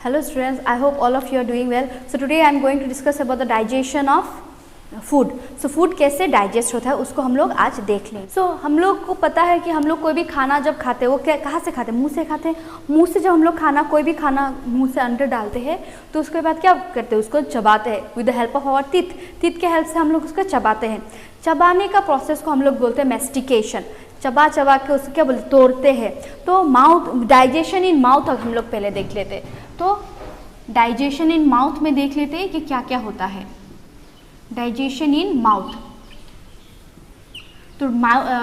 Hello students, I hope all of you are doing well. So today I am going to discuss about the digestion of food. So food कैसे digest होता है उसको हम लोग आज देख लें. सो हम लोग को पता है कि हम लोग कोई भी खाना जब खाते हैं वो कहाँ से खाते हैं, मुंह से खाते हैं. मुंह से जब हम लोग खाना कोई भी खाना मुंह से अंदर डालते हैं तो उसके बाद क्या करते हैं, उसको चबाते हैं with the help of our teeth. Teeth के हेल्प से हम लोग उसको चबाते हैं. चबाने का प्रोसेस को हम लोग बोलते हैं मैस्टिकेशन. चबा चबा के उसको क्या बोलते, तोड़ते हैं. तो माउथ, डाइजेशन इन माउथ हम लोग पहले देख लेते हैं. तो डाइजेशन इन माउथ में देख लेते हैं कि क्या क्या होता है. Digestion in mouth. तो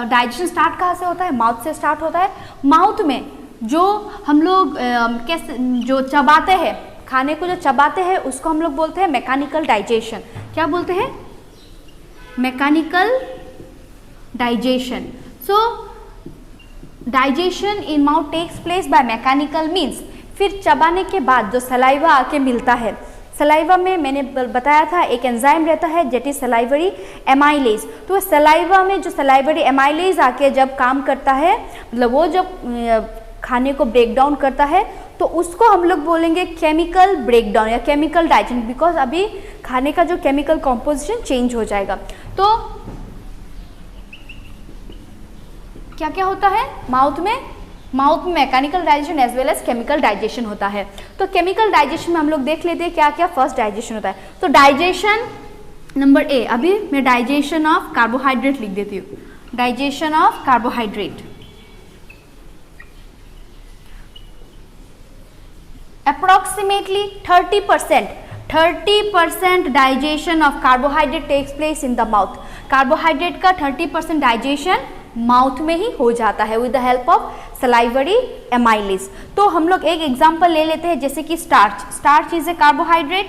डाइजेशन स्टार्ट कहाँ से होता है, माउथ से स्टार्ट होता है. माउथ में जो हम लोग कैसे जो चबाते हैं, खाने को जो चबाते हैं उसको हम लोग बोलते हैं मैकेनिकल डाइजेशन. क्या बोलते हैं, mechanical digestion. So digestion in mouth takes place by mechanical means. फिर चबाने के बाद जो सलाइवा आके मिलता है, सलाइवा में मैंने बताया था एक एंजाइम रहता है जेट इज सलाइवरी एमाइलेज. तो सलाइवा में जो सलाइवरी एमाइलेज आके जब काम करता है, मतलब वो जब खाने को ब्रेक डाउन करता है तो उसको हम लोग बोलेंगे केमिकल ब्रेकडाउन या केमिकल डाइजेशन, बिकॉज अभी खाने का जो केमिकल कॉम्पोजिशन चेंज हो जाएगा. तो क्या क्या होता है माउथ में, माउथ में mechanical digestion as well as chemical digestion होता है. तो केमिकल डाइजेशन में हम लोग देख लेते हैं क्या क्या फर्स्ट डाइजेशन होता है. तो डाइजेशन नंबर ए, अभी मैं डाइजेशन ऑफ कार्बोहाइड्रेट लिख देती हूँ. Digestion of carbohydrate. Approximately 30% digestion of carbohydrate takes place in the mouth. Carbohydrate का 30% डाइजेशन माउथ में ही हो जाता है with the help of salivary amylase. तो हम लोग एक एग्जांपल ले लेते हैं, जैसे कि starch. Starch is a carbohydrate.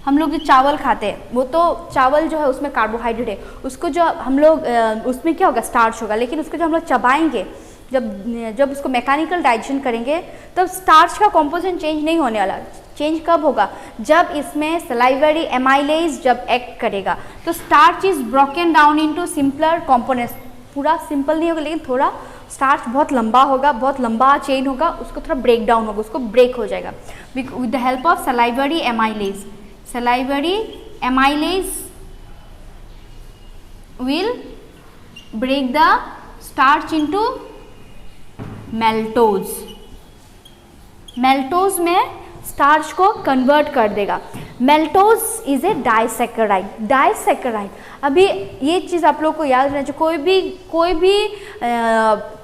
हम लोग जो चावल खाते हैं वो तो चावल जो है उसमें कार्बोहाइड्रेट है, उसको जो हम लोग उसमें क्या होगा, स्टार्च होगा. लेकिन उसको जो हम लोग चबाएंगे, जब उसको मैकेनिकल डाइजेशन करेंगे तब स्टार्च का कॉम्पोजिशन चेंज नहीं होने वाला. चेंज कब होगा, जब इसमें सलाइवरी एमाइलेज जब एक्ट करेगा. तो starch is broken down into simpler components. पूरा सिंपल नहीं होगा लेकिन थोड़ा स्टार्च बहुत लंबा होगा, बहुत लंबा चेन होगा, उसको थोड़ा ब्रेक डाउन होगा, उसको ब्रेक हो जाएगा with the help of salivary amylase. Salivary amylase will break the starch into maltose. Maltose में स्टार्च को कन्वर्ट कर देगा. Maltose is a disaccharide. Disaccharide, अभी ये चीज़ आप लोग को याद रखना चाहिए. कोई भी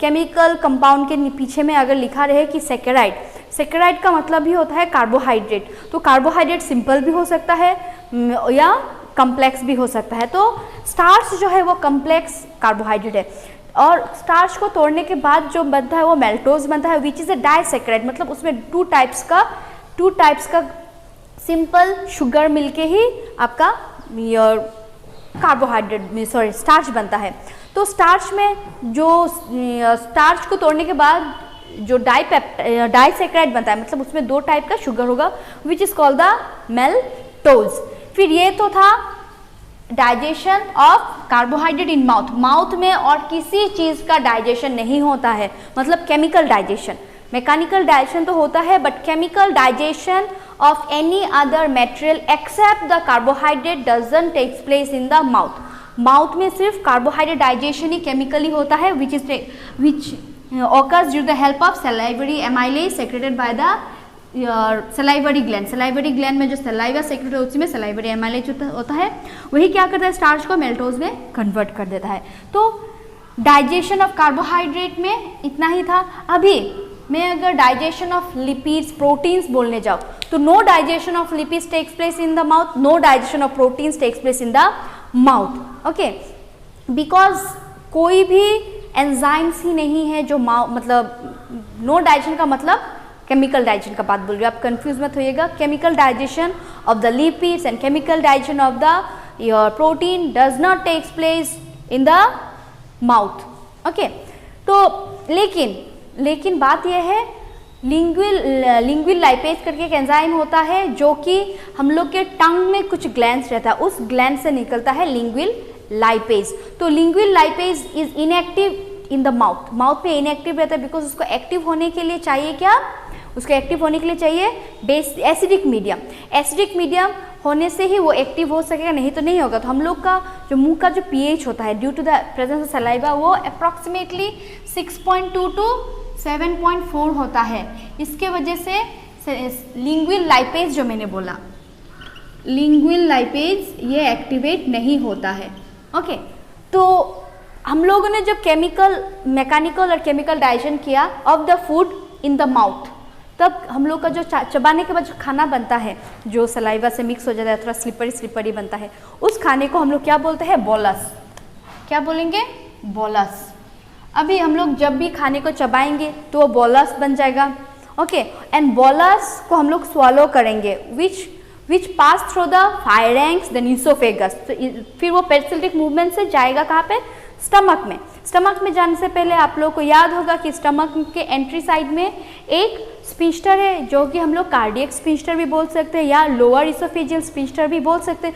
केमिकल कंपाउंड के पीछे में अगर लिखा रहे कि सैकेराइड, सैकेराइड का मतलब भी होता है कार्बोहाइड्रेट. तो कार्बोहाइड्रेट सिंपल भी हो सकता है या कम्प्लेक्स भी हो सकता है. तो स्टार्च जो है वो कम्प्लेक्स कार्बोहाइड्रेट है और स्टार्च को तोड़ने के बाद जो बनता है वो मेल्टोज बनता है विच इज़ ए डाइसैकेराइड. मतलब उसमें टू टाइप्स का सिंपल शुगर मिलके ही आपका कार्बोहाइड्रेट स्टार्च बनता है. तो स्टार्च में जो स्टार्च को तोड़ने के बाद जो डाइसैकेराइड बनता है, मतलब उसमें दो टाइप का शुगर होगा विच इज कॉल्ड द मेल्टोज. फिर ये तो था digestion of carbohydrate in mouth. Mouth में और किसी चीज़ का डाइजेशन नहीं होता है, मतलब केमिकल डाइजेशन. मैकेनिकल डाइजेशन तो होता है but chemical digestion of any other material except the carbohydrate doesn't takes place in the mouth. Mouth में सिर्फ कार्बोहाइड्रेट डाइजेशन ही केमिकली होता है which occurs due to the help of salivary amylase secreted by the salivary gland. salivary gland में जो saliva secret है उसी में salivary amylase होता है, वही क्या करता है, स्टार्च को मेल्टोज में कन्वर्ट कर देता है. तो डाइजेशन ऑफ कार्बोहाइड्रेट में इतना ही था. अभी मैं अगर डाइजेशन ऑफ लिपिड्स, प्रोटीन्स बोलने जाऊँ तो no digestion of lipids takes place in the mouth, no digestion of proteins takes place in the mouth. Okay, because कोई भी एंजाइम्स ही नहीं है जो मतलब नो डाइजेशन का मतलब केमिकल डाइजेशन का बात बोल रही हूँ, आप कंफ्यूज मत होइएगा. Chemical digestion of the lipids and chemical digestion of the your protein does not takes place in the mouth. Okay, तो लेकिन बात यह है लिंग्विल लाइपेज करके एक एंजाइम होता है जो कि हम लोग के टंग में कुछ ग्लैंड्स रहता है, उस ग्लैंड से निकलता है लिंग्विल लाइपेज. तो lingual lipase is inactive in the mouth. Mouth पे इनएक्टिव रहता है बिकॉज उसको एक्टिव होने के लिए चाहिए क्या, उसको एक्टिव होने के लिए चाहिए base acidic medium. Acidic medium होने से ही वो एक्टिव हो सकेगा, नहीं तो नहीं होगा। तो हम लोग का जो मुंह का जो पीएच होता है due to the presence of saliva वो अप्रॉक्सीमेटली 6.2 to 7.4 होता है। इसके वजह से लिंगुअल लाइपेज जो मैंने बोला, लिंगुअल लाइपेज ये एक्टिवेट नहीं होता है। ओके, तो हम लोगों ने जब मैकेनिकल और केमिकल डाइजेशन किया of the food in the mouth, तब हम लोग का जो चबाने के बाद जो खाना बनता है जो सलाइवा से मिक्स हो जाता है, थोड़ा स्लिपरी बनता है, उस खाने को हम लोग क्या बोलते हैं? बोलस। क्या बोलेंगे? बोलस। अभी हम लोग जब भी खाने को चबाएंगे तो वो बोलस बन जाएगा। ओके, एंड बोलस को हम लोग स्वॉलो करेंगे which pass through the pharynx then oesophagus. तो फिर वो पेरिस्टल्टिक मूवमेंट से जाएगा कहाँ पे? स्टमक में। स्टमक में जाने से पहले आप लोगों को याद होगा कि स्टमक के एंट्री साइड में एक स्पिंस्टर है जो कि हम लोग कार्डियक स्पिंस्टर भी बोल सकते हैं या लोअर इसोफेजियल स्पिंस्टर भी बोल सकते हैं।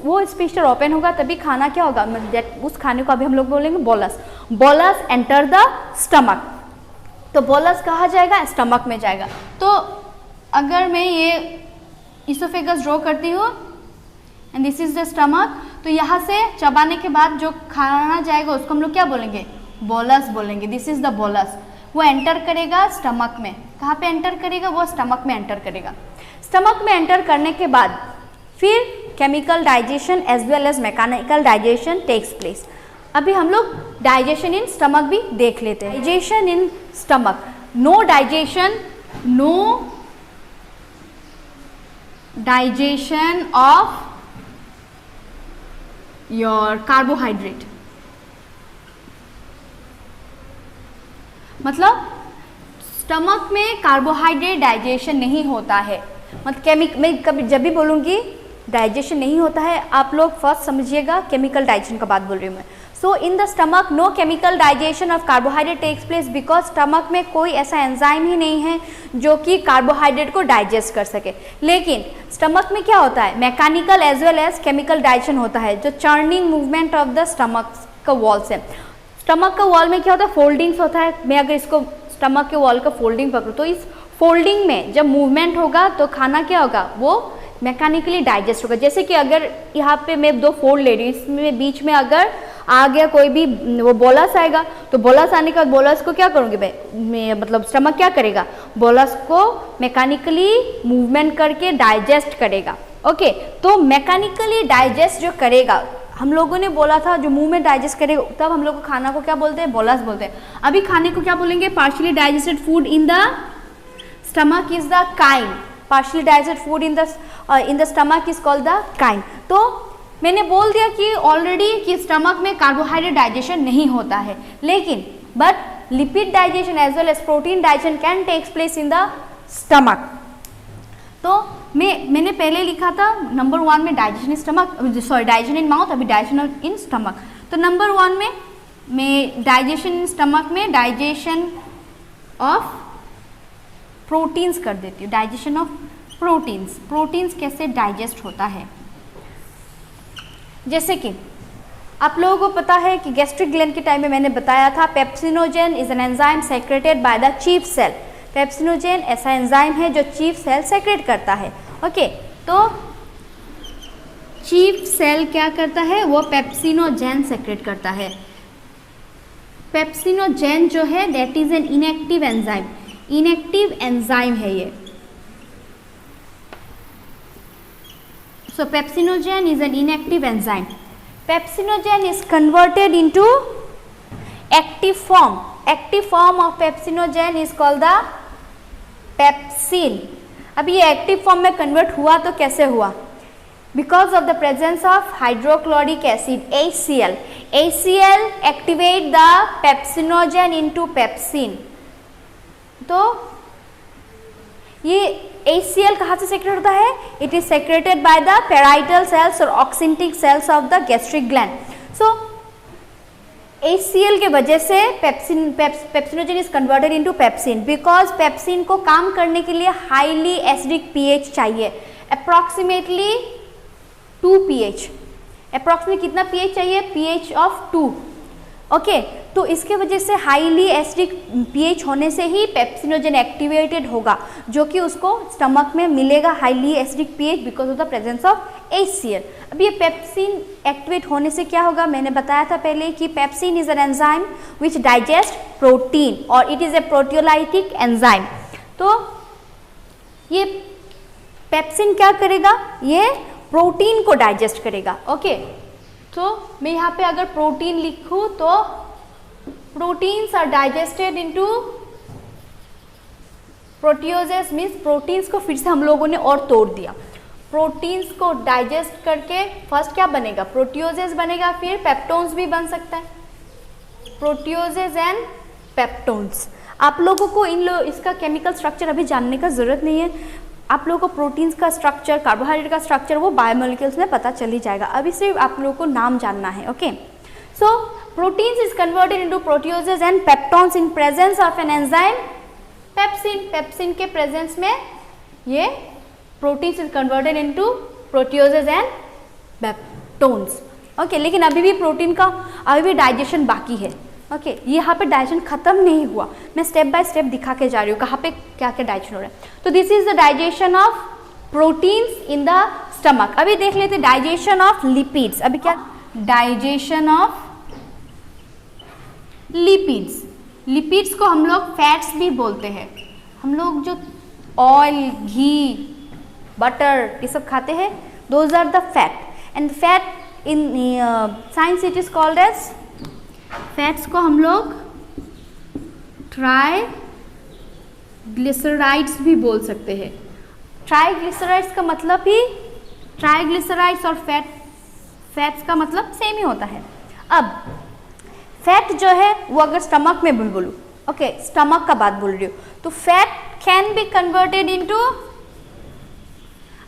वो स्पिंस्टर ओपन होगा तभी खाना क्या होगा? उस खाने को अभी हम लोग बोलेंगे bolus. Bolus enter the stomach, तो बोलस कहाँ जाएगा? स्टमक में जाएगा। तो अगर मैं ये इसोफेगस ड्रॉ करती हूँ and this is the stomach, तो यहाँ से चबाने के बाद जो खाना जाएगा उसको हम लोग क्या बोलेंगे? बोलस बोलेंगे। This is the bolus. वो एंटर करेगा स्टमक में। कहाँ पे एंटर करेगा? वो स्टमक में एंटर करेगा। स्टमक में एंटर करने के बाद फिर chemical digestion as well as mechanical digestion takes place. अभी हम लोग डाइजेशन इन स्टमक भी देख लेते हैं। Digestion in stomach, no digestion of your carbohydrate. मतलब स्टमक में कार्बोहाइड्रेट डाइजेशन नहीं होता है। मतलब मैं कभी जब भी बोलूँगी डाइजेशन नहीं होता है, आप लोग फर्स्ट समझिएगा केमिकल डाइजेशन का बात बोल रही हूँ मैं। So in the stomach no chemical digestion of carbohydrate takes place because stomach में कोई ऐसा एंजाइम ही नहीं है जो कि कार्बोहाइड्रेट को डाइजेस्ट कर सके। लेकिन स्टमक में क्या होता है? Mechanical as well as chemical digestion होता है, जो churning movement of the stomach का वॉल से। स्टमक का वॉल में क्या होता है? फोल्डिंग्स होता है। मैं अगर इसको स्टमक के वॉल का फोल्डिंग पकड़ूँ तो इस फोल्डिंग में जब मूवमेंट होगा तो खाना क्या होगा? वो मैकेनिकली डाइजेस्ट होगा। जैसे कि अगर यहाँ पे मैं दो फोल्ड ले रही हूँ, इसमें बीच में अगर आ गया कोई भी वो बोलस आएगा, तो बोलस आने के बाद बोलस को क्या करूँगी मैं मतलब स्टमक क्या करेगा? बोलस को मैकेनिकली मूवमेंट करके डाइजेस्ट करेगा। ओके, तो मैकेनिकली डाइजेस्ट जो करेगा, हम लोगों ने बोला था जो मुंह में डाइजेस्ट करेगा, तब हम लोग को खाना को क्या बोलते हैं? बोलस बोलते हैं। अभी खाने को क्या बोलेंगे? Partially digested food in the stomach is the chyme. Partially digested food in the stomach is called the chyme. तो मैंने बोल दिया कि ऑलरेडी कि स्टमक में कार्बोहाइड्रेट डाइजेशन नहीं होता है, लेकिन but lipid digestion as well as protein digestion can takes place in the stomach. तो मैंने पहले लिखा था नंबर 1 में digestion in stomach, sorry digestion in mouth, अभी डाइजेशन इन स्टमक। तो नंबर 1 में मैं डाइजेशन इन स्टमक में डाइजेशन ऑफ प्रोटीन्स कर देती हूँ। डाइजेशन ऑफ प्रोटीन्स कैसे डाइजेस्ट होता है? जैसे कि आप लोगों को पता है कि गैस्ट्रिक ग्लैंड के टाइम में मैंने बताया था pepsinogen is an enzyme secreted by the chief cell. Pepsinogen ऐसा एंजाइम है जो चीफ सेल सेक्रेट करता है। ओके, तो चीफ सेल क्या करता है? वो पेप्सिनोजेन सेक्रेट करता है। पेप्सिनोजेन जो है that is an inactive enzyme. Inactive enzyme है ये। So pepsinogen is an inactive enzyme. Pepsinogen is converted into active form. Active form of pepsinogen is called the pepsin. अब ये एक्टिव फॉर्म में convert हुआ तो कैसे हुआ? Because of the presence of hydrochloric acid HCl. HCl activate the pepsinogen into pepsin. तो ये HCl कहाँ से सेक्रेट होता है? It is secreted by the parietal cells और oxyntic cells of the gastric gland. So HCl के वजह से pepsinogen is converted into pepsin because pepsin को काम करने के लिए हाईली एसिडिक pH चाहिए, अप्रॉक्सीमेटली 2 pH। अप्रॉक्सीमेटली कितना pH चाहिए? pH of 2। ओके तो इसके वजह से हाईली एसिडिक पीएच होने से ही पेप्सिनोजन एक्टिवेटेड होगा, जो कि उसको स्टमक में मिलेगा highly acidic pH because of the presence of HCl। अब ये पेप्सिन एक्टिवेट होने से क्या होगा, मैंने बताया था पहले कि pepsin is an enzyme which digest protein और it is a proteolytic enzyme. तो ये पेप्सिन क्या करेगा, ये प्रोटीन को डाइजेस्ट करेगा। ओके तो मैं यहाँ पे अगर प्रोटीन लिखूँ तो proteins are digested into proteoses, means proteins को फिर से हम लोगों ने और तोड़ दिया। प्रोटीन्स को डाइजेस्ट करके फर्स्ट क्या बनेगा, प्रोटियोजेस बनेगा, फिर पेप्टोन्स भी बन सकता है, प्रोटियोजेस एंड पेप्टोन्स। आप लोगों को इसका केमिकल स्ट्रक्चर अभी जानने का जरूरत नहीं है, आप लोगों को प्रोटीन्स का स्ट्रक्चर, कार्बोहाइड्रेट का स्ट्रक्चर वो बायोमोलिक्यूल्स में पता चल ही जाएगा, अभी सिर्फ आप लोगों को नाम जानना है। Okay so proteins is converted into proteoses and peptones in presence of an enzyme pepsin. Pepsin के प्रेजेंस में ये proteins is converted into proteoses and peptones. Okay लेकिन अभी भी प्रोटीन का अभी भी डाइजेशन बाकी है। ओके यहाँ पे डाइजेशन खत्म नहीं हुआ, मैं स्टेप बाय स्टेप दिखा के जा रही हूँ कहाँ पे क्या क्या डाइजेशन हो रहा है। तो this is the digestion of proteins in the stomach. अभी देख लेते हैं डाइजेशन ऑफ लिपिड्स। अभी क्या, डाइजेशन ऑफ लिपिड्स। लिपिड्स को हम लोग फैट्स भी बोलते हैं। हम लोग जो ऑयल, घी, बटर ये सब खाते हैं, those are the fat and fat in science it is called as, fats को हम लोग ट्राइग्लिसराइड्स भी बोल सकते हैं। ट्राइग्लिसराइड्स का मतलब ही, ट्राइग्लिसराइड्स और फैट्स का मतलब सेम ही होता है। अब फैट जो है वो अगर स्टमक में बोलूँ, ओके स्टमक का बात बोल रही हूँ, तो fat can be converted into,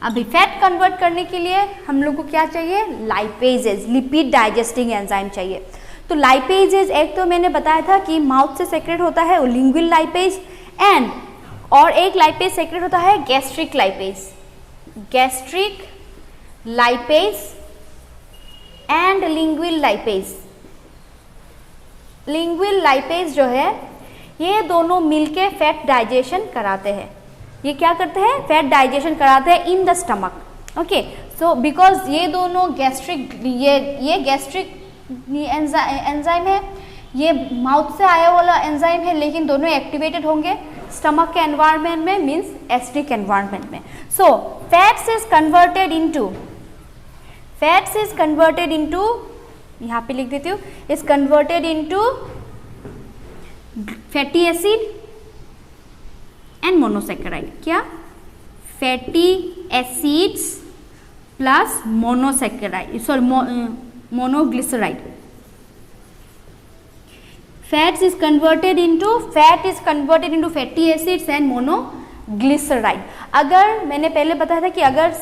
अभी फैट कन्वर्ट करने के लिए हम लोग को क्या चाहिए, लाइपेजेस, लिपिड डाइजेस्टिंग एंजाइम चाहिए। तो लाइपेजेस एक तो मैंने बताया था कि माउथ से सेक्रेट होता है लिंगुअल लाइपेज, एंड और एक लाइपेज सेक्रेट होता है gastric lipase, gastric lipase and lingual lipase. Lingual lipase जो है ये दोनों मिलके फैट डाइजेशन कराते हैं। ये क्या करते हैं, फैट डाइजेशन कराते हैं इन the stomach. Okay so because ये दोनों गैस्ट्रिक, ये गैस्ट्रिक एंजाइम है, ये माउथ से आया वाला एंजाइम है, लेकिन दोनों एक्टिवेटेड होंगे स्टमक के एनवायरनमेंट में, मीन्स एसिडिक एनवायरनमेंट में। So fats is converted into, यहाँ पे लिख देती हूँ, is converted into fatty acid and monosaccharide. क्या, fatty acids plus monosaccharide, sorry monoglyceride. Fat is converted into fatty acids and monoglyceride. अगर मैंने पहले बताया था कि अगर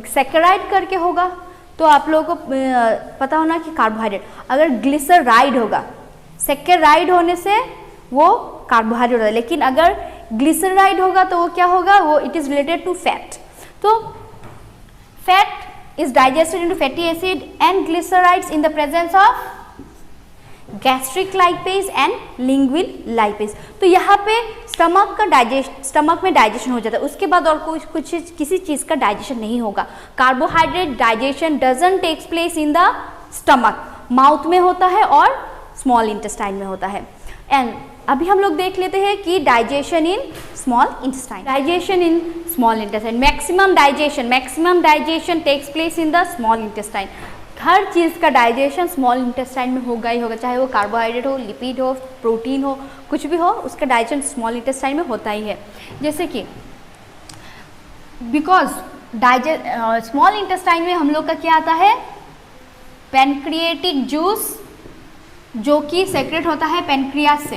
सेकेराइड करके होगा तो आप लोगों को पता होना कि कार्बोहाइड्रेट, अगर ग्लिसराइड होगा, सेकेराइड होने से वो कार्बोहाइड्रेट होगा, लेकिन अगर ग्लिसराइड होगा तो वो क्या होगा, वो it is related to fat. तो fat is digested into fatty acid and glycerides in the presence of gastric lipase and lingual lipase। तो यहाँ पे स्टमक में डाइजेशन हो जाता है, उसके बाद और किसी चीज़ का डाइजेशन नहीं होगा। Carbohydrate digestion doesn't takes place in the stomach, mouth में होता है और स्मॉल इंटेस्टाइन में होता है। एंड अभी हम लोग देख लेते हैं कि digestion in small intestine. Digestion in small intestine, maximum digestion takes place in the small intestine. हर चीज़ का डाइजेशन स्मॉल इंटेस्टाइन में होगा ही होगा, चाहे वो कार्बोहाइड्रेट हो, लिपिड हो, प्रोटीन हो, कुछ भी हो, उसका डाइजेशन स्मॉल इंटेस्टाइन में होता ही है। जैसे कि बिकॉज स्मॉल इंटेस्टाइन में हम लोग का क्या आता है, पैनक्रिएटिक जूस, जो कि सेक्रेट होता है पेनक्रियास से।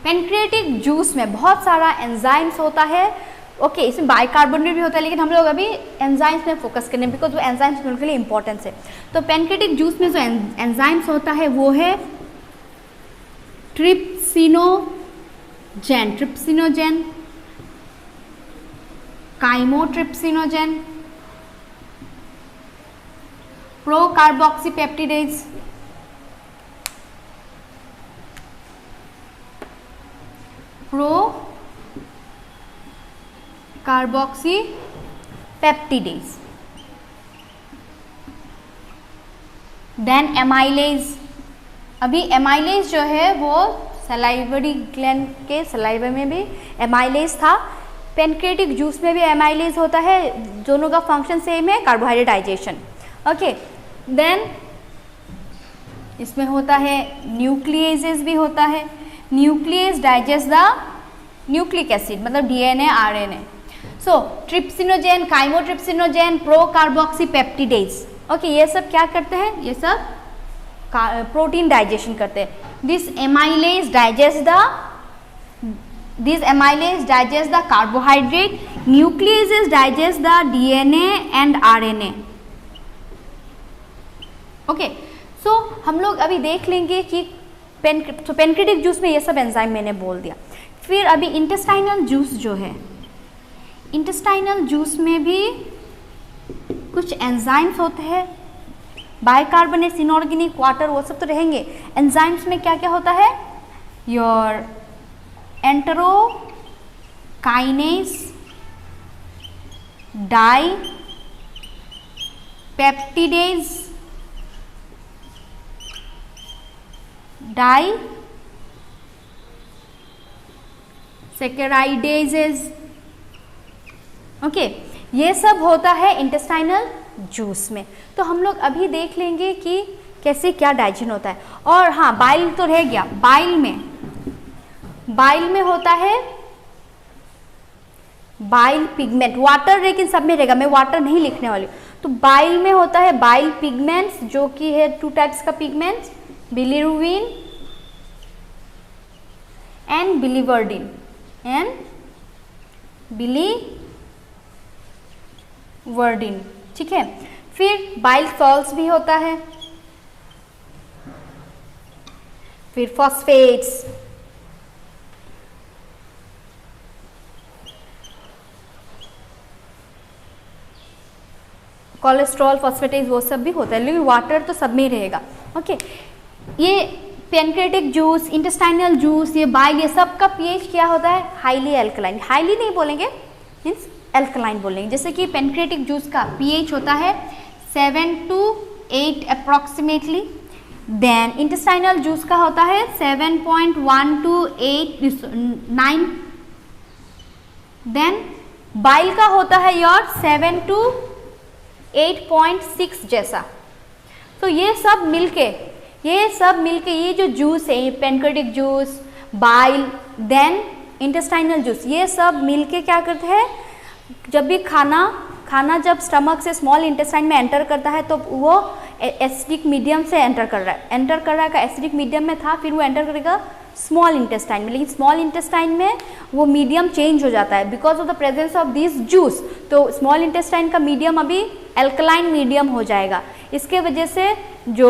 पेनक्रिएटिक जूस में बहुत सारा एंजाइम्स होता है। ओके इसमें बाइकार्बोनेट भी होता है, लेकिन हम लोग अभी एंजाइम्स में फोकस करें बिकॉज वो एंजाइम्स के लिए इंपॉर्टेंस है। तो पेनक्रिएटिक जूस में जो एंजाइम्स होता है वो है trypsinogen, chymotrypsinogen, procarboxypeptidase, carboxy peptidase. Then amylase. अभी एमाइलेज जो है वो सलाइवरी ग्लैंड के सलाइवा में भी एमाइलेज था, पेनक्रिएटिक जूस में भी एमाइलेज होता है, दोनों का फंक्शन सेम है, कार्बोहाइड्रेट डाइजेशन। ओके, देन इसमें होता है न्यूक्लियेजेस भी होता है। Nucleus digest the nucleic acid, मतलब डीएनए आरएनए। सो ट्रिप्सिनोजेन, काइमोट्रिप्सिनोजेन, प्रोकार्बोक्सी पेप्टिडेज। ओके, ये सब क्या करते हैं? ये सब प्रोटीन डाइजेशन करते हैं। This amylase digest the carbohydrate, nuclease digest the DNA and RNA. Okay, so हम लोग अभी देख लेंगे कि पेनक्रिएटिक जूस में ये सब एंजाइम मैंने बोल दिया। फिर अभी इंटेस्टाइनल जूस जो है, इंटेस्टाइनल जूस में भी कुछ एंजाइम्स होते हैं, बाइकार्बोनेट्स, इनऑर्गेनिक, वाटर, वो सब तो रहेंगे। एंजाइम्स में क्या क्या होता है? Your enterokinase, dipeptidase, disaccharidases. Okay, ये सब होता है इंटेस्टाइनल जूस में। तो हम लोग अभी देख लेंगे कि कैसे क्या डाइजेशन होता है। और हाँ, बाइल तो रह गया। बाइल में होता है बाइल पिगमेंट, वाटर लेकिन सब में रहेगा, मैं वाटर नहीं लिखने वाली। तो बाइल में होता है बाइल पिगमेंट्स, जो कि है 2 टाइप्स का pigments, bilirubin and biliverdin biliverdin. ठीक है, फिर बाइल सॉल्ट्स भी होता है, फिर फॉस्फेट्स, कोलेस्ट्रॉल, फॉस्फेटेज, वो सब भी होता है, लेकिन वाटर तो सब में ही रहेगा। ओके, ये पेनक्रिएटिक जूस, इंटेस्टाइनल जूस, ये बाइल, ये सब का पीएच क्या होता है? Highly alkaline. हाईली नहीं बोलेंगे, मीन्स एल्कलाइन बोलेंगे। जैसे कि पेनक्रिएटिक जूस का पीएच होता है 7 to 8 approximately. Then intestinal juice का होता है 7.1 to 9। देन बाइल का होता है योर 7 to 8.6 जैसा। तो ये सब मिलके ये जो जूस है, pancreatic juice, bile, then intestinal juice, ये सब मिलके क्या करते हैं? जब भी खाना जब स्टमक से स्मॉल इंटेस्टाइन में एंटर करता है तो वो एसिडिक मीडियम से एंटर कर रहा है का एसिडिक मीडियम में था, फिर वो एंटर करेगा स्मॉल इंटेस्टाइन में। लेकिन स्मॉल इंटेस्टाइन में वो मीडियम चेंज हो जाता है because of the presence of this juice. तो स्मॉल इंटेस्टाइन का मीडियम अभी एल्कलाइन मीडियम हो जाएगा। इसके वजह से जो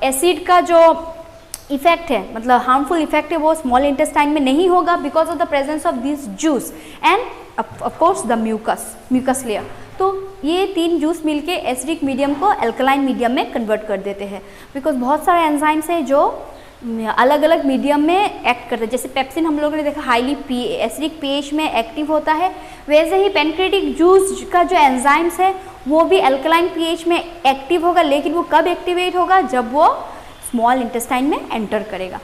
एसिड का जो इफेक्ट है, मतलब हार्मफुल इफेक्ट है, वो स्मॉल इंटेस्टाइन में नहीं होगा because of the presence of this juice and of course the mucus layer. तो ये 3 जूस मिलके एसिडिक मीडियम को एल्कलाइन मीडियम में कन्वर्ट कर देते हैं। बिकॉज बहुत सारे एंजाइम्स हैं जो अलग अलग मीडियम में एक्ट करते हैं। जैसे पेप्सिन हम लोगों ने देखा हाईली एसिडिक पीएच में एक्टिव होता है, वैसे ही पेनक्रिएटिक जूस का जो एंजाइम्स है वो भी अल्कलाइन पीएच में एक्टिव होगा। लेकिन वो कब एक्टिवेट होगा? जब वो स्मॉल इंटेस्टाइन में एंटर करेगा।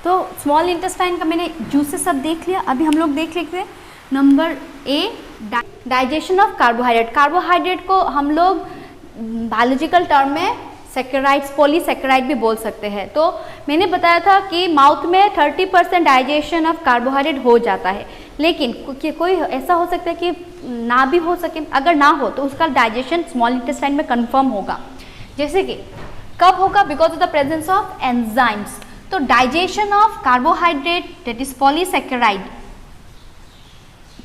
तो स्मॉल इंटेस्टाइन का मैंने जूसेस सब देख लिया। अभी हम लोग देख लेते हैं number A, digestion of carbohydrate. Carbohydrate को हम लोग बायोलॉजिकल टर्म में सैकेराइड्स, पॉलीसैकेराइड भी बोल सकते हैं। तो मैंने बताया था कि माउथ में 30% डाइजेशन ऑफ कार्बोहाइड्रेट हो जाता है, लेकिन कोई ऐसा हो सकता है कि ना भी हो सके। अगर ना हो तो उसका डाइजेशन स्मॉल इंटेस्टाइन में कन्फर्म होगा। जैसे कि कब होगा? Because of the presence of enzymes. तो digestion of carbohydrate that is polysaccharide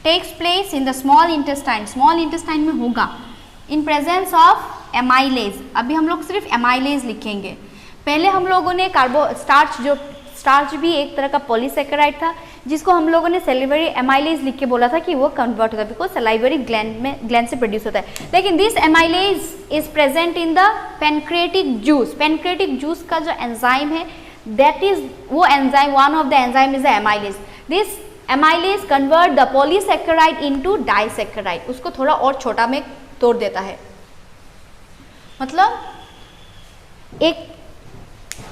takes place in the small intestine. Small intestine में होगा इन प्रेजेंस ऑफ एमाइलेज। अभी हम लोग सिर्फ एमाइलेज लिखेंगे। पहले हम लोगों ने स्टार्च भी एक तरह का पॉलीसेकेराइड था जिसको हम लोगों ने सेलिवरी एमाइलेज लिख के बोला था कि वो कन्वर्ट होता है बिकॉज सेलाइवरी ग्लैंड से प्रोड्यूस होता है। लेकिन this amylase is present in the pancreatic juice. Pancreatic juice का जो एंजाइम है दैट इज वो enzyme, one of the enzyme is the amylase. This amylase convert the polysaccharide into disaccharide. उसको थोड़ा और छोटा में तोड़ देता है, मतलब एक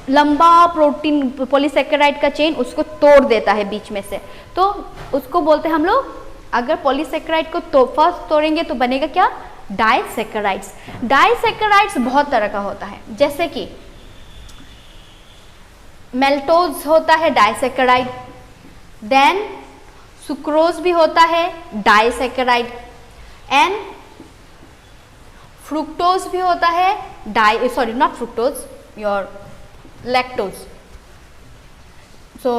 लंबा प्रोटीन पॉलीसेकेराइड का चेन उसको तोड़ देता है बीच में से, तो उसको बोलते हैं हम लोग, अगर पॉलीसेकेराइड को फर्स्ट तोड़ेंगे तो बनेगा क्या, डाइसेकेराइड्स। डाइसेकेराइड्स बहुत तरह का होता है, जैसे कि मेल्टोज होता है डाइसेकेराइड, देन सुक्रोज भी होता है डाइसेकेराइड, एंड फ्रुक्टोज भी होता है not fructose, your lactose. So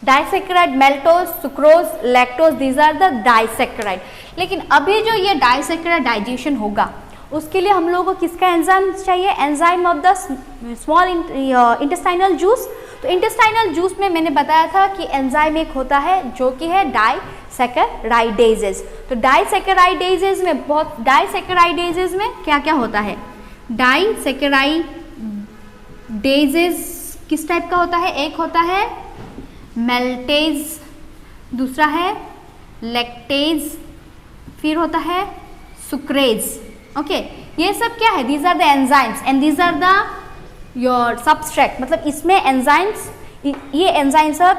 disaccharide, maltose, sucrose, lactose, these are the disaccharide. लेकिन अभी जो ये डाइसेकेराइड डाइजेशन होगा उसके लिए हम लोगों को किसका एंजाइम चाहिए, enzyme of the small intestinal juice. तो इंटेस्टाइनल जूस में मैंने बताया था कि एंजाइम एक होता है जो कि है डाइसेकेराइडेजेस। तो डाइसेकेराइडेजेस में क्या क्या होता है, डाइसेकेराइडेजेस किस टाइप का होता है, एक होता है मेल्टेज, दूसरा है लैक्टेज, फिर होता है सुक्रेज। ओके, ये सब क्या है, these are the enzymes and these are the your substrate. मतलब इसमें एंजाइम्स, ये एंजाइम्स सब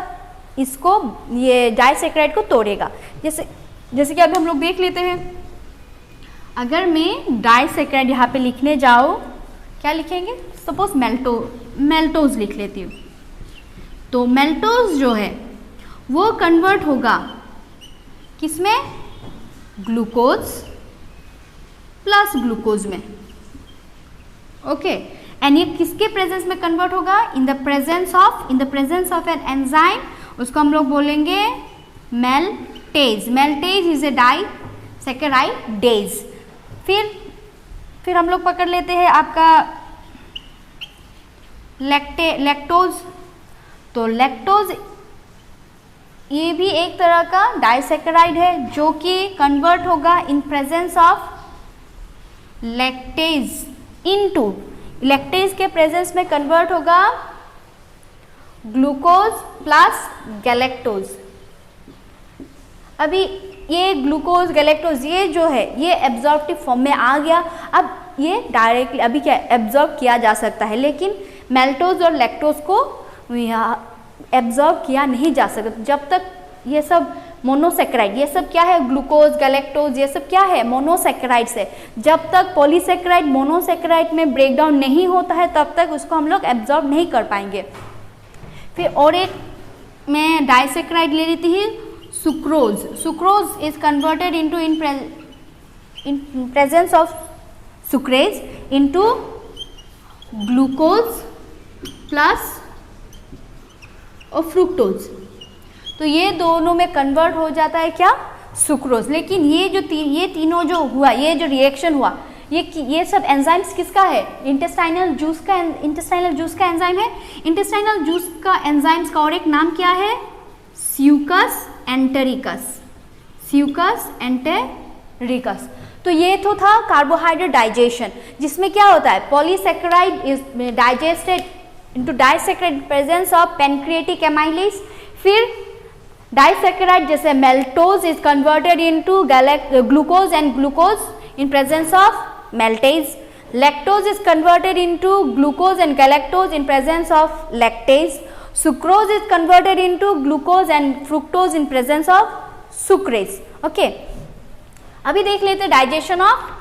इसको, ये डाइसेकेराइड को तोड़ेगा। जैसे कि अभी हम लोग देख लेते हैं, अगर मैं डाइसेकेराइड यहाँ पे लिखने जाऊँ, क्या लिखेंगे, सपोज मेल्टोज लिख लेती हूँ, तो मेल्टोज जो है वो कन्वर्ट होगा किसमें, ग्लूकोज प्लस ग्लूकोज में। ओके, एंड ये किसके प्रेजेंस में कन्वर्ट होगा, in the presence of an enzyme, उसको हम लोग बोलेंगे मेल्टेज। मेल्टेज इज ए डाइसेकेराइडेज। फिर हम लोग पकड़ लेते हैं आपका लैक्टोज। तो लैक्टोज ये भी एक तरह का डाइसेकेराइड है जो कि कन्वर्ट होगा in presence of lactase into, lactase के प्रेजेंस में कन्वर्ट होगा ग्लूकोज प्लस गैलेक्टोज। अभी ये ग्लूकोज गैलेक्टोज ये जो है ये एब्जॉर्प्टिव फॉर्म में आ गया। अब ये डायरेक्टली अभी क्या एब्जॉर्ब किया जा सकता है, लेकिन मेल्टोज और लैक्टोज को एब्जॉर्ब किया नहीं जा सकता जब तक ये सब मोनोसेकेराइड, ये सब क्या है, ग्लूकोज गैलेक्टोज, ये सब क्या है, मोनोसेकेराइड्स है। जब तक पॉलीसेकेराइड मोनोसेकेराइड में ब्रेकडाउन नहीं होता है तब तक उसको हम लोग एब्जॉर्ब नहीं कर पाएंगे। फिर और एक मैं डाइसेकेराइड ले लेती हूँ, sucrose. Sucrose is converted into in presence of sucrase into glucose plus और फ्रुक्टोज। तो ये दोनों में कन्वर्ट हो जाता है क्या, सुक्रोज। लेकिन ये जो ये तीनों जो हुआ, ये जो रिएक्शन हुआ, ये सब एंजाइम्स किसका है, इंटेस्टाइनल जूस का एंजाइम है। इंटेस्टाइनल जूस का एंजाइम्स का और एक नाम क्या है, स्यूकस एंटेरिकस। स्यूकस एंटेरिकस। तो ये तो था कार्बोहाइड्रेट डाइजेशन, जिसमें क्या होता है, polysaccharide is digested into disaccharide presence of pancreatic amylase. फिर डाइसेकेराइड जैसे maltose is converted into glucose and glucose in presence of maltase. Lactose is converted into glucose and galactose in presence of lactase. Sucrose is converted into glucose and fructose in presence of sucrase. Okay, अभी देख लेते हैं digestion of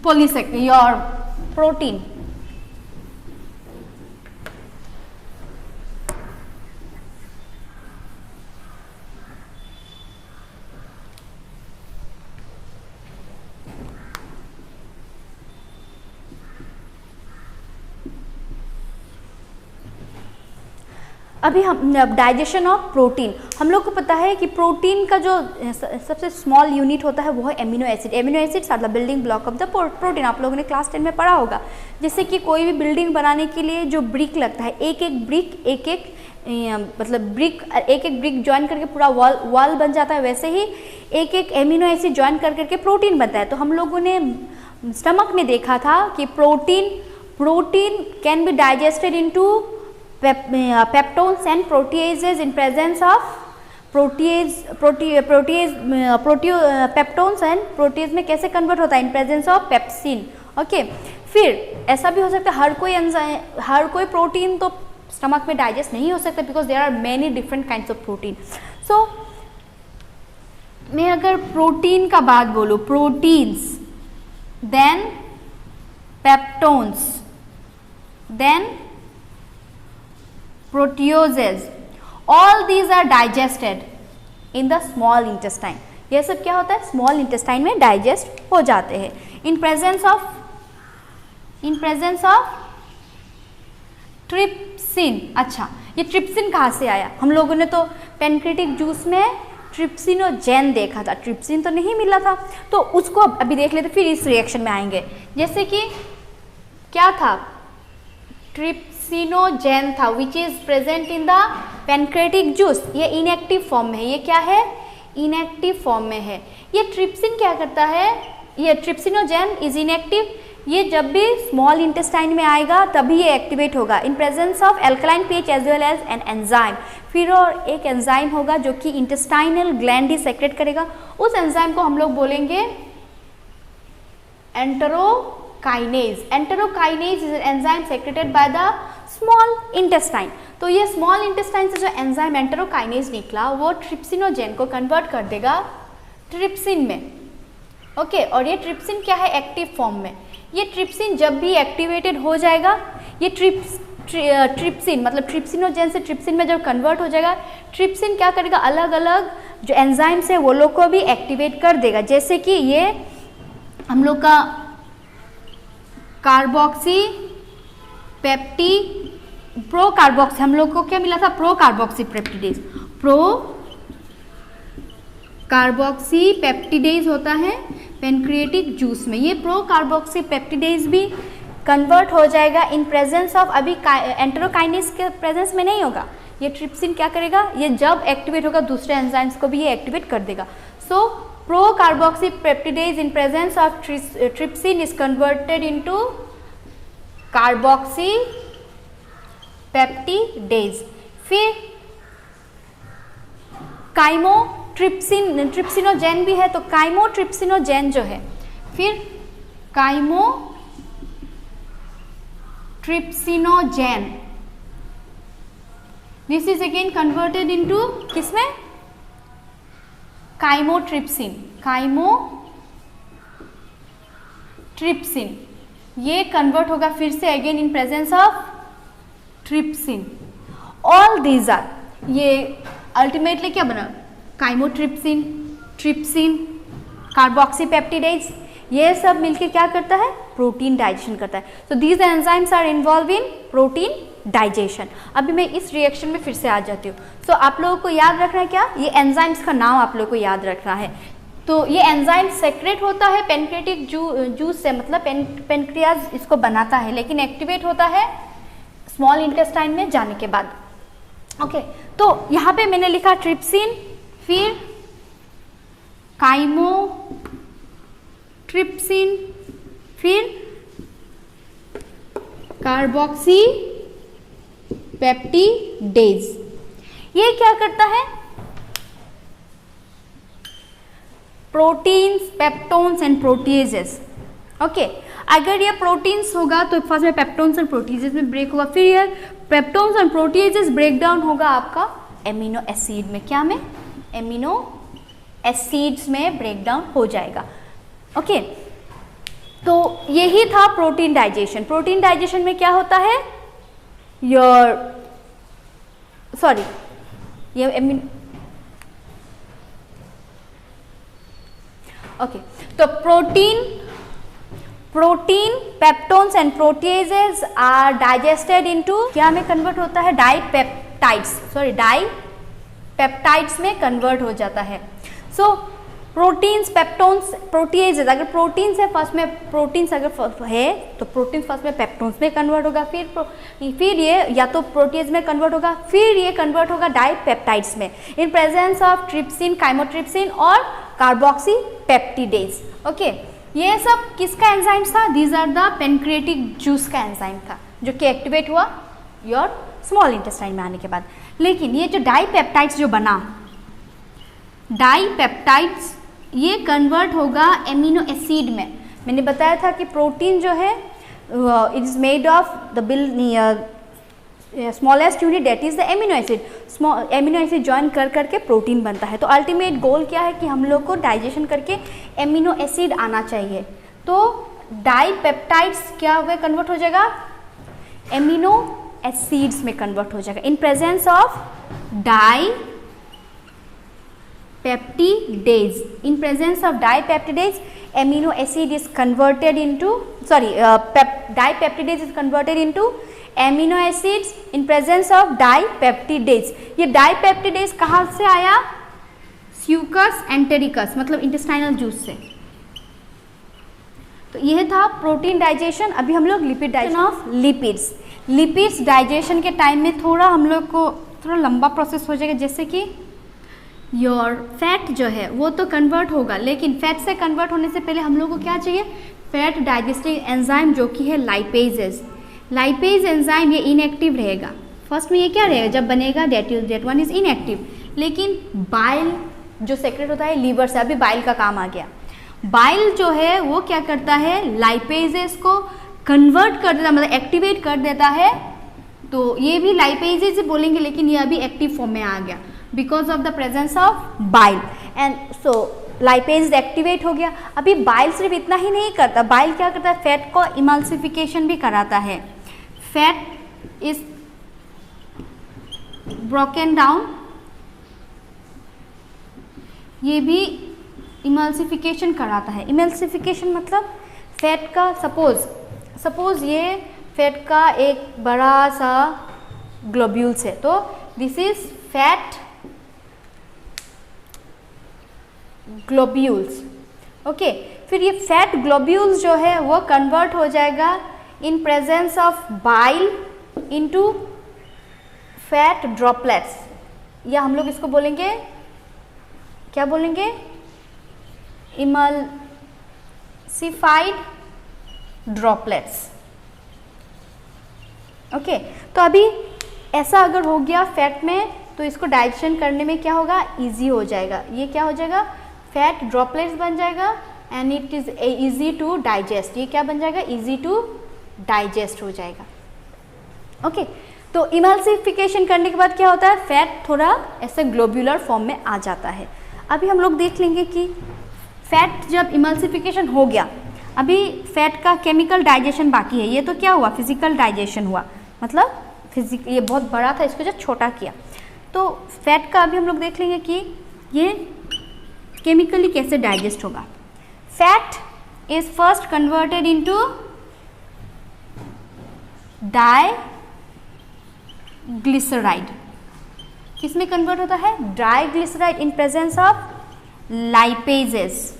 polysaccharide your protein. अभी हम digestion of protein, हम लोग को पता है कि प्रोटीन का जो सबसे स्मॉल यूनिट होता है वो है amino acid. Amino acids are the building block of the protein. आप लोगों ने क्लास 10 में पढ़ा होगा। जैसे कि कोई भी बिल्डिंग बनाने के लिए जो ब्रिक लगता है, एक एक ब्रिक मतलब एक एक ब्रिक ज्वाइन करके पूरा वॉल बन जाता है, वैसे ही एक एक एमिनो एसिड ज्वाइन कर करके प्रोटीन बनता है। तो हम लोगों ने स्टमक में देखा था कि protein can be digested into peptones and proteases in presence of peptones and protease में कैसे कन्वर्ट होता है? In presence of pepsin. Okay, फिर ऐसा भी हो सकता है हर कोई प्रोटीन तो स्टमक में डाइजेस्ट नहीं हो सकता, because there are many different kinds of protein. So मैं अगर प्रोटीन का बात बोलूँ, proteins, then peptones, then proteases, all these are digested in the small intestine। ये सब क्या होता है? स्मॉल इंटेस्टाइन में डाइजेस्ट हो जाते हैं इन प्रेजेंस ऑफ ट्रिप्सिन। अच्छा, ये ट्रिप्सिन कहाँ से आया? हम लोगों ने तो पेनक्रेटिक जूस में ट्रिप्सिनोजेन देखा था, ट्रिप्सिन तो नहीं मिला था, तो उसको अभी देख लेते, फिर इस रिएक्शन में आएंगे। जैसे कि क्या था? ट्रिप्सिनोजेन था which is present in the pancreatic juice. ये इनएक्टिव फॉर्म में है। ये क्या है? इनएक्टिव फॉर्म में है। ये ट्रिप्सिन क्या करता है? ये ट्रिप्सिनोजेन इज इनएक्टिव। ये जब भी स्मॉल इंटेस्टाइन में आएगा तभी ये एक्टिवेट होगा in presence of alkaline pH as well as an enzyme. फिर और एक एंजाइम होगा जो कि इंटेस्टाइनल ग्लैंड ही सेक्रेट करेगा। उस एंजाइम को हम लोग बोलेंगे enterokinase. Enterokinase is an enzyme secreted by the small intestine. तो ये स्मॉल इंटेस्टाइन से जो एंजाइम एंटेरोकाइनेज निकला वो ट्रिप्सिनोजेन को कन्वर्ट कर देगा ट्रिप्सिन में। ओके, और ये ट्रिप्सिन क्या है? एक्टिव फॉर्म में। ये ट्रिप्सिन जब भी एक्टिवेटेड हो जाएगा, ये ट्रिप्सिन मतलब ट्रिप्सिनोजेन से ट्रिप्सिन में जब कन्वर्ट हो जाएगा, ट्रिप्सिन क्या करेगा? अलग अलग जो एंजाइम्स है वो लोग को भी एक्टिवेट कर देगा। जैसे कि ये हम लोग का कार्बोक्सी पेप्टी प्रो कार्बोक्सी, हम लोग को क्या मिला था? Pro carboxy peptidase. Pro carboxy peptidase होता है पेनक्रिएटिक जूस में। ये प्रो कार्बोक्सी पेप्टिडेज भी कन्वर्ट हो जाएगा इन प्रेजेंस ऑफ, अभी एंटेरोकाइनेज के प्रेजेंस में नहीं होगा। ये ट्रिप्सिन क्या करेगा? ये जब एक्टिवेट होगा दूसरे एंजाइम्स को भी ये एक्टिवेट कर देगा। So procarboxypeptidase in presence of trypsin is converted into carboxypeptidase. फिर ट्रिप्सिनोजेन भी है, तो काइमोट्रिप्सिनोजेन जो है, फिर chymotrypsinogen this is again converted into किसमें? काइमोट्रिप्सिन। ये कन्वर्ट होगा फिर से again in presence of trypsin. All these are, ये अल्टीमेटली क्या बना? काइमोट्रिप्सिन, ट्रिप्सिन, कार्बोक्सीपेप्टिडेज, ये सब मिलके क्या करता है? प्रोटीन डाइजेशन करता है। So these enzymes are involve in protein digestion. अभी मैं इस रिएक्शन में फिर से आ जाती हूँ। सो आप लोगों को याद रखना है क्या? ये एंजाइम्स का नाम आप लोगों को याद रखना है। तो ये एंजाइम सेक्रेट होता है पेनक्रेटिक जूस से, मतलब पेनक्रियाज इसको बनाता है, लेकिन एक्टिवेट होता है स्मॉल इंटेस्टाइन में जाने के बाद। ओके, तो यहाँ पे मैंने लिखा ट्रिप्सिन, फिर काइमोट्रिप्सिन, फिर कार्बोक्सी पेप्टिडेज। ये क्या करता है? Proteins, peptones and proteoses. Okay, अगर ये प्रोटीन्स होगा तो फर्स्ट में पेप्टोन्स एंड प्रोटीएजेस में ब्रेक होगा, फिर ये peptones and proteoses break down होगा आपका एमिनो एसिड में। क्या में? एमिनो एसिड्स में ब्रेक डाउन हो जाएगा। ओके, तो यही था प्रोटीन डाइजेशन। प्रोटीन डाइजेशन में क्या होता है? ओके, तो protein, peptones and proteoses are digested into क्या में कन्वर्ट होता है? डाईपेप्टाइड्स में कन्वर्ट हो जाता है। सो प्रोटीन्स, पेप्टोन्स, प्रोटीएजेज, अगर प्रोटीन्स है फर्स्ट में, प्रोटीन्स अगर है तो प्रोटीन्स फर्स्ट में पेप्टोन्स में कन्वर्ट होगा, फिर ये या तो प्रोटीएज में कन्वर्ट होगा, फिर ये कन्वर्ट होगा डाईपेप्टाइड्स में in presence of trypsin, chymotrypsin और कार्बोक्सीपेप्टिडेज। ओके, ये सब किसका एंजाइम था? These are the pancreatic juice का एंजाइम था जो कि एक्टिवेट हुआ योर स्मॉल इंटेस्टाइन में आने के बाद। लेकिन ये जो डाईपेप्टाइड्स जो बना, डाईपेप्टाइड्स ये कन्वर्ट होगा एमिनो एसिड में। मैंने बताया था कि प्रोटीन जो है it is made of the smallest unit that is the amino acid. Amino acid join कर करके प्रोटीन बनता है। तो अल्टीमेट गोल क्या है कि हम लोग को डाइजेशन करके एमिनो एसिड आना चाहिए। तो डाईपेप्टाइड्स क्या हुए, कन्वर्ट हो जाएगा एमिनो एसिड्स में कन्वर्ट हो जाएगा in presence of dipeptidase. In presence of dipeptidase amino acid is converted into dipeptidase is converted into amino acids in presence of dipeptidase। ये dipeptidase कहाँ से आया? Succus entericus, मतलब इंटेस्टाइनल जूस से। तो यह था प्रोटीन डाइजेशन। अभी हम लोग lipid digestion of lipids. Lipids digestion के टाइम में थोड़ा हम लोग को थोड़ा लंबा प्रोसेस हो जाएगा, जैसे कि योर फैट जो है वो तो कन्वर्ट होगा, लेकिन फैट से कन्वर्ट होने से पहले हम लोग को क्या चाहिए? फैट डाइजेस्टिंग एंजाइम जो कि है लाइपेजेस। लाइपेज एंजाइम ये इनएक्टिव रहेगा। फर्स्ट में ये क्या रहेगा जब बनेगा? That one is inactive. लेकिन बाइल जो सेक्रेट होता है लीवर से, अभी बाइल का काम आ गया। बाइल जो है वो क्या करता है? लाइपेजेस को कन्वर्ट कर देता, मतलब एक्टिवेट कर देता है। तो ये भी लाइपेजेस बोलेंगे, लेकिन ये अभी एक्टिव फॉर्म में आ गया because of the presence of bile. And so lipase activate हो गया। अभी बाइल सिर्फ इतना ही नहीं करता, बाइल क्या करता है? फैट को इमल्सिफिकेशन भी कराता है। फैट इज ब्रोकन डाउन, ये भी इमल्सिफिकेशन कराता है। इमल्सिफिकेशन मतलब फैट का सपोज ये फैट का एक बड़ा सा ग्लोब्यूल्स है, तो this is fat globules. Okay, फिर ये फैट ग्लोब्यूल्स जो है वो कन्वर्ट हो जाएगा in presence of bile into fat droplets, या हम लोग इसको बोलेंगे, क्या बोलेंगे? Emulsified droplets. ओके, तो अभी ऐसा अगर हो गया फैट में, तो इसको डाइजेशन करने में क्या होगा? इजी हो जाएगा। ये क्या हो जाएगा? फैट ड्रॉपलेट्स बन जाएगा and it is easy to digest. ये क्या बन जाएगा? इजी टू डाइजेस्ट हो जाएगा। ओके, तो इमल्सिफिकेशन करने के बाद क्या होता है? फैट थोड़ा ऐसे ग्लोब्यूलर फॉर्म में आ जाता है। अभी हम लोग देख लेंगे कि फैट जब इमल्सिफिकेशन हो गया, अभी फैट का केमिकल डाइजेशन बाकी है। ये तो क्या हुआ? फिजिकल डाइजेशन हुआ, मतलब ये बहुत बड़ा था, इसको जो छोटा किया। तो फैट का अभी हम लोग देख लेंगे कि ये केमिकली कैसे डाइजेस्ट होगा। Fat is first converted into diglyceride. किसमें कन्वर्ट होता है? Diglyceride in presence of lipases.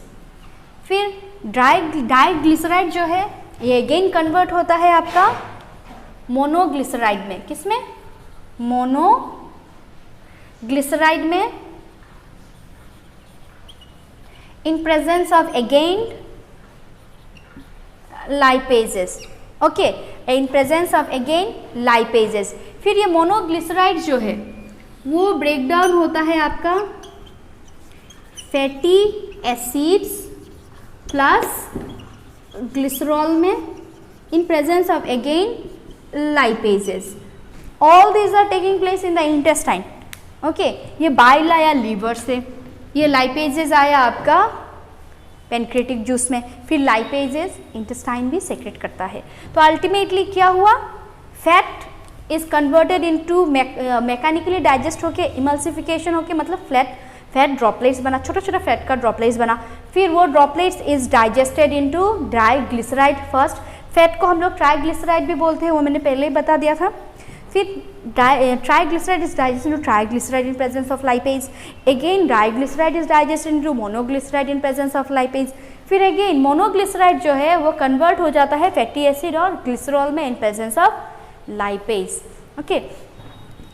फिर डाइग्लिसराइड जो है ये अगेन कन्वर्ट होता है आपका मोनोग्लिसराइड में। किसमें? मोनोग्लिसराइड में in presence of again lipases. Okay, in presence of again lipases. फिर ये मोनोग्लिसराइड जो है वो ब्रेक डाउन होता है आपका फैटी एसिड्स प्लस ग्लिसरॉल में in presence of again lipases. All these are taking place in the intestine. Okay, ये बाइल आया लीवर से, ये लाइपेजेस आया आपका पेनक्रेटिक जूस में, फिर लाइपेजेस इंटेस्टाइन भी सेक्रेट करता है। तो अल्टीमेटली क्या हुआ? Fat is converted into mechanically digest होके इमल्सिफिकेशन होके, मतलब फैट ड्रॉपलेट्स बना, छोटा छोटा फैट का ड्रॉपलेट्स बना। फिर वो droplets is digested into diglyceride. First fat को हम लोग ट्राइग्लिसराइड भी बोलते हैं, वो मैंने पहले ही बता दिया था। फिर triglyceride is digested into triglyceride in presence of lipase. Again diglyceride is digested into monoglyceride in presence of lipase. फिर अगेन मोनोग्लिसराइड जो है वो कन्वर्ट हो जाता है फैटी एसिड और ग्लिसरॉल में in presence of lipase. Okay,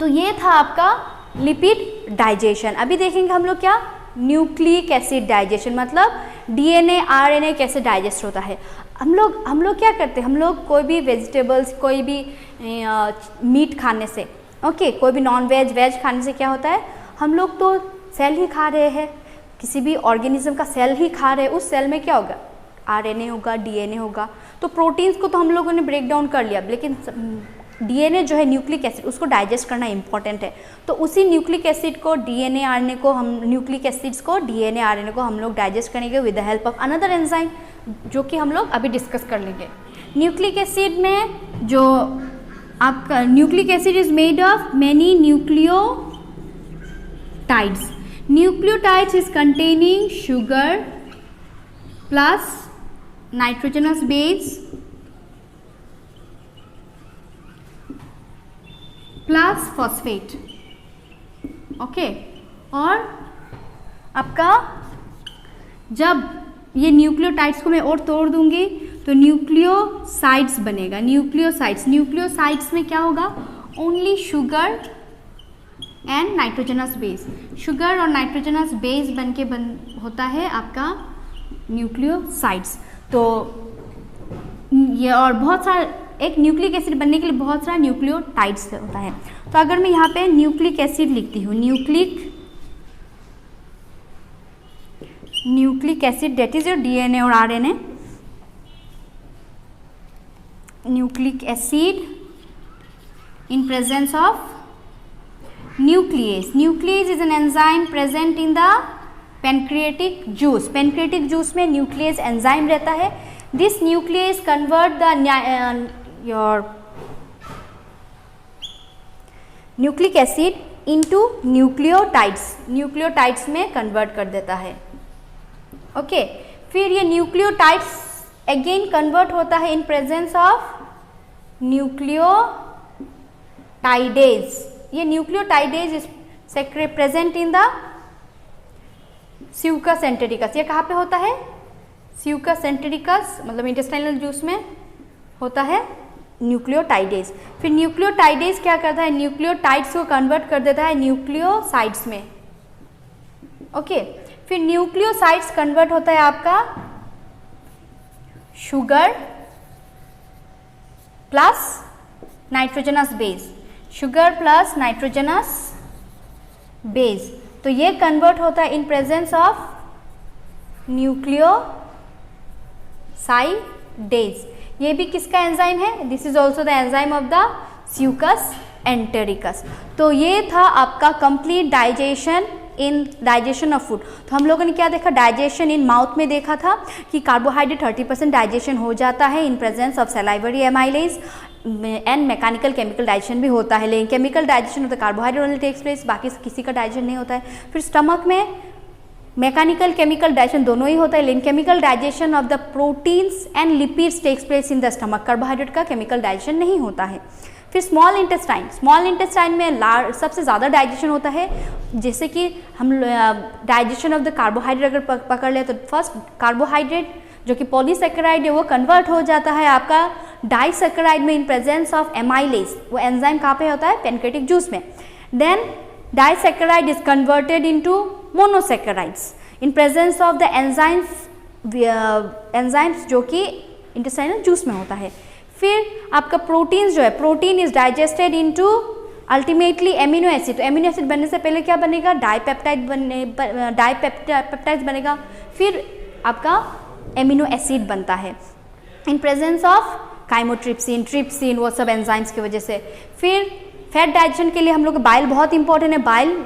तो ये था आपका लिपिड डाइजेशन. अभी देखेंगे हम लोग क्या, न्यूक्लिक एसिड डाइजेशन, मतलब डीएनए आरएनए कैसे डाइजेस्ट होता है. हम लोग क्या करते हैं, हम लोग कोई भी वेजिटेबल्स, कोई भी मीट खाने से, ओके, कोई भी नॉन वेज वेज खाने से क्या होता है, हम लोग तो सेल ही खा रहे हैं, किसी भी ऑर्गेनिज्म का सेल ही खा रहे हैं. उस सेल में क्या होगा, आरएनए होगा, डीएनए होगा. तो प्रोटीन्स को तो हम लोगों ने ब्रेक डाउन कर लिया, लेकिन डीएनए जो है न्यूक्लिक एसिड, उसको डाइजेस्ट करना इंपॉर्टेंट है. तो उसी न्यूक्लिक एसिड को डीएनए आरएनए को हम न्यूक्लिक एसिड्स को डीएनए आरएनए को हम लोग डाइजेस्ट करेंगे with the help of another enzyme, जो कि हम लोग अभी डिस्कस कर लेंगे. न्यूक्लिक एसिड में जो आपका nucleic acid is made of many nucleotides. Nucleotides is containing sugar plus nitrogenous base plus phosphate. Okay, और आपका जब ये न्यूक्लियोटाइड्स को मैं और तोड़ दूंगी तो न्यूक्लियोसाइड्स बनेगा. न्यूक्लियोसाइड्स में क्या होगा, only sugar and nitrogenous base. Sugar और नाइट्रोजनस बेस बन के होता है आपका न्यूक्लियोसाइड्स. तो ये और बहुत सारा, एक न्यूक्लिक एसिड बनने के लिए बहुत सारा न्यूक्लियोटाइड्स होता है. तो अगर मैं यहाँ पे न्यूक्लिक एसिड लिखती हूँ, nucleic acid that is your DNA और RNA. Nucleic acid in presence of nuclease. Nuclease is an enzyme present in the pancreatic juice. Pancreatic juice में न्यूक्लियस एंजाइम रहता है. This nuclease convert the your nucleic acid into nucleotides. Nucleotides में convert कर देता है. Okay, फिर ये nucleotides again convert होता है इन प्रेजेंस ऑफ न्यूक्लियोटाइडेज. ये nucleotidase is present in the succus entericus. ये कहाँ पे होता है, स्यूकस एंटेरिकस, मतलब इंटेस्टाइनल जूस में होता है न्यूक्लियोटाइडेज. फिर न्यूक्लियोटाइडेज क्या करता है, न्यूक्लियोटाइड्स को कन्वर्ट कर देता है न्यूक्लियोसाइड्स में. ओके, फिर न्यूक्लियोसाइड्स कन्वर्ट होता है आपका sugar plus nitrogenous base. Sugar plus nitrogenous base, तो ये कन्वर्ट होता है इन प्रेजेंस ऑफ न्यूक्लियोसाइडेज. ये भी किसका एंजाइम है, this is also the enzyme of the succus entericus. तो ये था आपका कंप्लीट डाइजेशन ऑफ फूड. तो हम लोगों ने क्या देखा, डाइजेशन इन माउथ में देखा था कि कार्बोहाइड्रेट 30% डाइजेशन हो जाता है in presence of salivary amylase and mechanical chemical digestion भी होता है. लेकिन केमिकल डाइजेशन होता है कार्बोहाइड्रेट ओनली टेक्स प्लेस, बाकी किसी का डाइजेशन नहीं होता है. फिर स्टमक में मैकेनिकल केमिकल डाइजेशन दोनों ही होता है, लेकिन chemical digestion of the proteins and lipids takes place in the stomach. Carbohydrate का केमिकल डाइजेशन नहीं होता है. फिर स्मॉल इंटेस्टाइन में सबसे ज़्यादा डाइजेशन होता है. जैसे कि हम डाइजेशन ऑफ द कार्बोहाइड्रेट अगर पकड़ ले तो फर्स्ट कार्बोहाइड्रेट जो कि पॉलीसेकेराइड है वो कन्वर्ट हो जाता है आपका डाइसेकेराइड में इन प्रेजेंस ऑफ एमाइलेज. वो एंजाइम कहाँ पे होता है, पेनक्रिएटिक जूस में. Then disaccharide is converted into monosaccharides in presence of the enzymes जो कि इंटेस्टाइनल जूस में होता है. फिर आपका प्रोटीन्स जो है, protein is digested into ultimately amino acid. तो एमिनो एसिड बनने से पहले क्या बनेगा, डाइपेप्टाइड बनेगा. फिर आपका एमिनो एसिड बनता है in presence of chymotrypsin, trypsin, वो सब एंजाइम्स की वजह से. फिर फैट डाइजेशन के लिए हम लोग बाइल बहुत इंपॉर्टेंट है. बाइल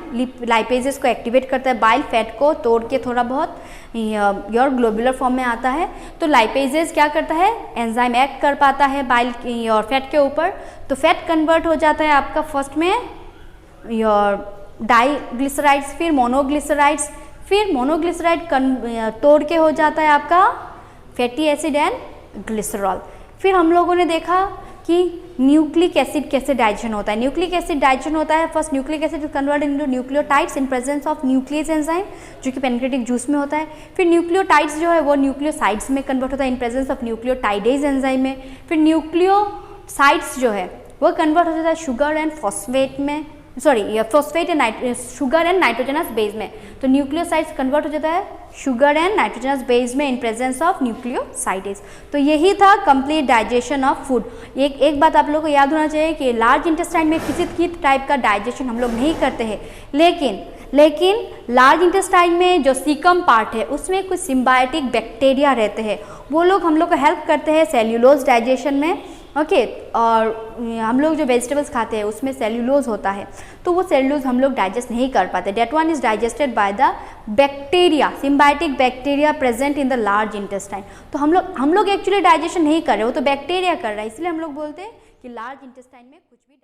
लाइपेजेस को एक्टिवेट करता है. बाइल फैट को तोड़ के थोड़ा बहुत योर ग्लोबुलर फॉर्म में आता है. तो लाइपेजेस क्या करता है, एंजाइम एक्ट कर पाता है बाइल और फैट के ऊपर. तो फैट कन्वर्ट हो जाता है आपका फर्स्ट में योर डाइग्लिसराइड्स, फिर मोनोग्लिसराइड्स, फिर मोनोग्लिसराइड तोड़ के हो जाता है आपका फैटी एसिड एंड ग्लिसरॉल. फिर हम लोगों ने देखा कि न्यूक्लिक एसिड कैसे डाइजेशन होता है। न्यूक्लिक एसिड डाइजेशन होता है, first nucleic acid is converted into nucleotides in presence of nucleus enzyme, जो कि पैनक्रियाटिक जूस में होता है। फिर न्यूक्लियोटाइड्स जो है वो न्यूक्लियोसाइड्स में कन्वर्ट होता है in presence of nucleotidase enzyme में। फिर न्यूक्लियोसाइड्स जो है वो कन्वर्ट हो जाता है शुगर एंड फॉस्फेट में, sorry phosphate and sugar and nitrogenous base में। तो न्यूक्लियोसाइड्स कन्वर्ट हो जाता है शुगर एंड नाइट्रोजनस बेस में इन प्रेजेंस ऑफ न्यूक्लियोसाइडेज। तो यही था कंप्लीट डाइजेशन ऑफ फूड। एक बात आप लोगों को याद होना चाहिए कि लार्ज इंटेस्टाइन में किसी टाइप का डाइजेशन हम लोग नहीं करते हैं, लेकिन लार्ज इंटेस्टाइन में जो सीकम पार्ट है उसमें कुछ सिम्बायोटिक बैक्टीरिया रहते हैं, वो लोग हम लोग को हेल्प करते हैं सेल्यूलोज डाइजेशन में। ओके, और हम लोग जो वेजिटेबल्स खाते हैं उसमें सेल्यूलोज होता है, तो वो सेल्यूलोज हम लोग डाइजेस्ट नहीं कर पाते। That one is digested by the bacteria, symbiotic bacteria present in the large intestine. तो हम लोग एक्चुअली डाइजेशन नहीं कर रहे हो, तो बैक्टीरिया कर रहा है, इसलिए हम लोग बोलते हैं कि लार्ज इंटेस्टाइन में कुछ भी